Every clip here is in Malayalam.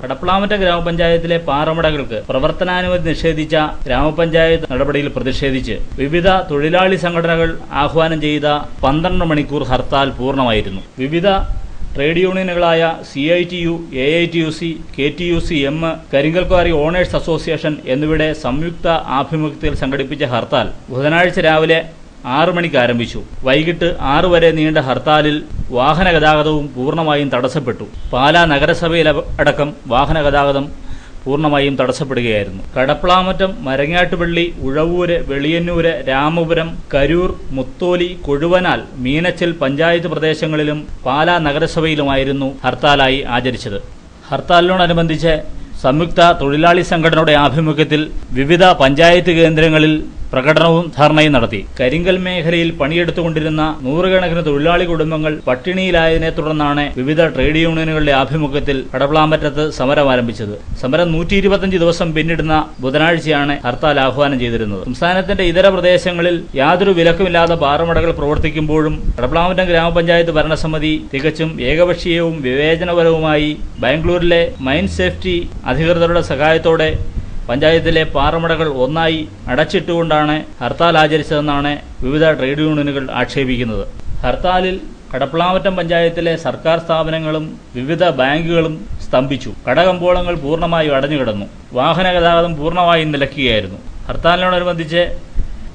കടപ്ലാമറ്റ ഗ്രാമപഞ്ചായത്തിലെ പാറമടകൾക്ക് പ്രവർത്തനാനുമതി നിഷേധിച്ച ഗ്രാമപഞ്ചായത്ത് നടപടിയിൽ പ്രതിഷേധിച്ച് വിവിധ തൊഴിലാളി സംഘടനകൾ ആഹ്വാനം ചെയ്ത 12 മണിക്കൂർ ഹർത്താൽ പൂർണ്ണമായിരുന്നു. വിവിധ ട്രേഡ് യൂണിയനുകളായ CITU, AITUC, KTUC-M, കരിങ്കൽ ക്വാറി ഓണേഴ്സ് അസോസിയേഷൻ എന്നിവയുടെ സംയുക്ത ആഭിമുഖ്യത്തിൽ സംഘടിപ്പിച്ച ഹർത്താൽ ബുധനാഴ്ച രാവിലെ 6 മണിക്ക് ആരംഭിച്ചു. വൈകിട്ട് 6 വരെ നീണ്ട ഹർത്താലിൽ വാഹന ഗതാഗതവും പൂർണ്ണമായും തടസ്സപ്പെട്ടു. പാലാ നഗരസഭയിൽ അടക്കം വാഹന ഗതാഗതം പൂർണ്ണമായും തടസ്സപ്പെടുകയായിരുന്നു. കടപ്ലാമറ്റം, മരങ്ങാട്ടുപള്ളി, ഉഴവൂര്, വെളിയന്നൂര്, രാമപുരം, കരൂർ, മുത്തോലി, കൊഴുവനാൽ, മീനച്ചിൽ പഞ്ചായത്ത് പ്രദേശങ്ങളിലും പാലാ നഗരസഭയിലുമായിരുന്നു ഹർത്താലായി ആചരിച്ചത്. ഹർത്താലിനോടനുബന്ധിച്ച് സംയുക്ത തൊഴിലാളി സംഘടനയുടെ ആഭിമുഖ്യത്തിൽ വിവിധ പഞ്ചായത്ത് കേന്ദ്രങ്ങളിൽ പ്രകടനവും ധർണയും നടത്തി. കരിങ്കൽ മേഖലയിൽ പണിയെടുത്തുകൊണ്ടിരുന്ന നൂറുകണക്കിന് തൊഴിലാളി കുടുംബങ്ങൾ പട്ടിണിയിലായതിനെ തുടർന്നാണ് വിവിധ ട്രേഡ് യൂണിയനുകളുടെ ആഭിമുഖ്യത്തിൽ കടപ്ലാമറ്റത്ത് സമരം ആരംഭിച്ചത്. സമരം 125 ദിവസം പിന്നിടുന്ന ബുധനാഴ്ചയാണ് ഹർത്താൽ ആഹ്വാനം ചെയ്തിരുന്നത്. സംസ്ഥാനത്തിന്റെ ഇതര പ്രദേശങ്ങളിൽ യാതൊരു വിലക്കുമില്ലാതെ പാറമടകൾ പ്രവർത്തിക്കുമ്പോഴും കടപ്ലാമറ്റം ഗ്രാമപഞ്ചായത്ത് ഭരണസമിതി തികച്ചും ഏകപക്ഷീയവും വിവേചനപരവുമായി ബാംഗ്ലൂരിലെ മൈൻ സേഫ്റ്റി അധികൃതരുടെ സഹായത്തോടെ പഞ്ചായത്തിലെ പാറമടകൾ ഒന്നായി അടച്ചിട്ടുകൊണ്ടാണ് ഹർത്താൽ ആചരിച്ചതെന്നാണ് വിവിധ ട്രേഡ് യൂണിയനുകൾ ആക്ഷേപിക്കുന്നത്. ഹർത്താലിൽ കടപ്ലാമറ്റം പഞ്ചായത്തിലെ സർക്കാർ സ്ഥാപനങ്ങളും വിവിധ ബാങ്കുകളും സ്തംഭിച്ചു. കടകമ്പോളങ്ങൾ പൂർണ്ണമായും അടഞ്ഞുകിടന്നു. വാഹന ഗതാഗതം പൂർണ്ണമായും നിലയ്ക്കുകയായിരുന്നു. ഹർത്താലിനോടനുബന്ധിച്ച്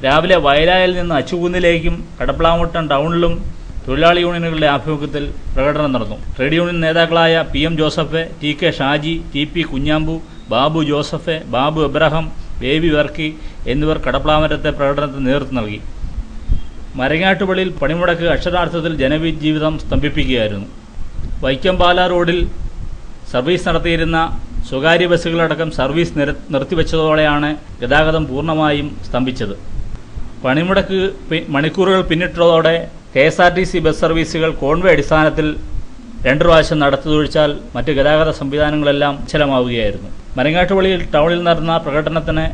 രാവിലെ വയലായിൽ നിന്ന് അച്ചുകുന്നിലേക്കും കടപ്ലാമറ്റം ടൗണിലും തൊഴിലാളി യൂണിയനുകളുടെ ആഭിമുഖ്യത്തിൽ പ്രകടനം നടന്നു. ട്രേഡ് യൂണിയൻ നേതാക്കളായ PM Joseph, TK Shaji, TP Kunhambu, Babu Joseph, Babu Abraham, Baby Varkey എന്നിവർ കടപ്ലാമറ്റത്തെ പ്രകടനത്തിന് നേതൃത്വം നൽകി. മരങ്ങാട്ടുപള്ളിയിൽ പണിമുടക്ക് അക്ഷരാർത്ഥത്തിൽ ജനജീവിതം സ്തംഭിപ്പിക്കുകയായിരുന്നു. വൈക്കം പാലാ റോഡിൽ സർവീസ് നടത്തിയിരുന്ന സ്വകാര്യ ബസ്സുകളടക്കം സർവീസ് നിർത്തിവെച്ചതോടെയാണ് ഗതാഗതം പൂർണ്ണമായും സ്തംഭിച്ചത്. പണിമുടക്ക് മണിക്കൂറുകൾ പിന്നിട്ടതോടെ KSRTC ബസ് സർവീസുകൾ കോൺവേ അടിസ്ഥാനത്തിൽ 2 പ്രാവശ്യം നടത്തിയൊഴിച്ചാൽ മറ്റ് ഗതാഗത സംവിധാനങ്ങളെല്ലാം നിശ്ചലമാവുകയായിരുന്നു. മരങ്ങാട്ടുപള്ളിയിൽ ടൗണിൽ നടന്ന പ്രകടനത്തിന്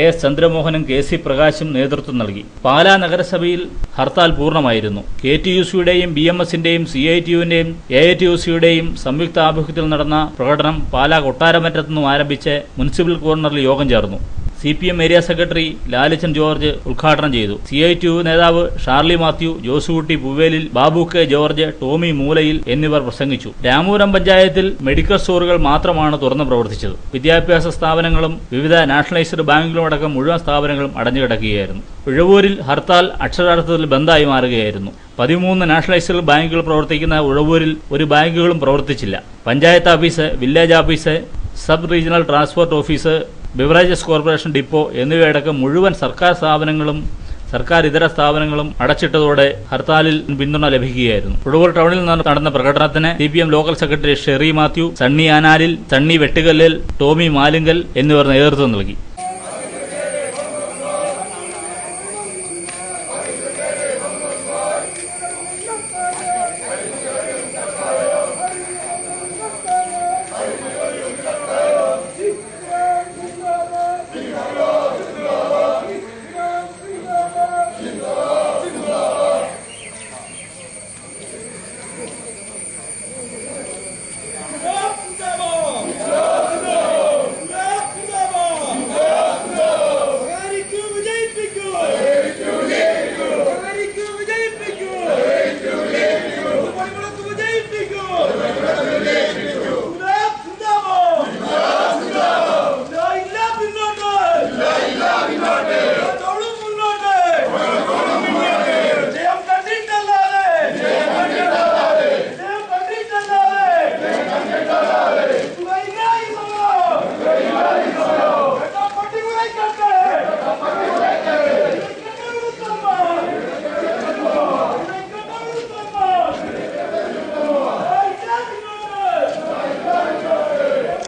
AS ചന്ദ്രമോഹനും KC പ്രകാശും നേതൃത്വം നൽകി. പാലാ നഗരസഭയിൽ ഹർത്താൽ പൂർണ്ണമായിരുന്നു. KTUC-യുടെയും BMS-ന്റെയും CITU-ന്റെയും AITUC-യുടെയും സംയുക്ത ആഭിമുഖ്യത്തിൽ നടന്ന പ്രകടനം പാലാ കൊട്ടാരമറ്റത്തുനിന്നും ആരംഭിച്ച് മുനിസിപ്പൽ കോർണറിൽ യോഗം ചേർന്നു. CPM area secretary Lalichan George ഉദ്ഘാടനം ചെയ്തു. CITU നേതാവ് ഷാർലി മാത്യു, ജോസുകുട്ടി പൂവേലിൽ, ബാബു K ജോർജ്, ടോമി മൂലയിൽ എന്നിവർ പ്രസംഗിച്ചു. രാമപുരം പഞ്ചായത്തിൽ മെഡിക്കൽ സ്റ്റോറുകൾ മാത്രമാണ് തുറന്നു പ്രവർത്തിച്ചത്. വിദ്യാഭ്യാസ സ്ഥാപനങ്ങളും വിവിധ നാഷണലൈസ്ഡ് ബാങ്കുകളും അടക്കം മുഴുവൻ സ്ഥാപനങ്ങളും അടഞ്ഞുകിടക്കുകയായിരുന്നു. ഉഴവൂരിൽ ഹർത്താൽ അക്ഷരാർത്ഥത്തിൽ ബന്ദായി മാറുകയായിരുന്നു. 13 നാഷണലൈസ്ഡ് ബാങ്കുകൾ പ്രവർത്തിക്കുന്ന ഉഴവൂരിൽ ഒരു ബാങ്കുകളും പ്രവർത്തിച്ചില്ല. Panchayat office, village office, sub regional transport office, beverages corporation depot എന്നിവയടക്കം മുഴുവൻ സർക്കാർ സ്ഥാപനങ്ങളും സർക്കാർ ഇതര സ്ഥാപനങ്ങളും അടച്ചിട്ടതോടെ ഹർത്താലിൽ പിന്തുണ ലഭിക്കുകയായിരുന്നു. ഉഴവൂർ ടൗണിൽ നടന്ന പ്രകടനത്തിന് CPM local secretary Sherry Mathew, Sunny Analil, Sunny Vettukallil, Tomy Malinkal എന്നിവർ നേതൃത്വം നൽകി.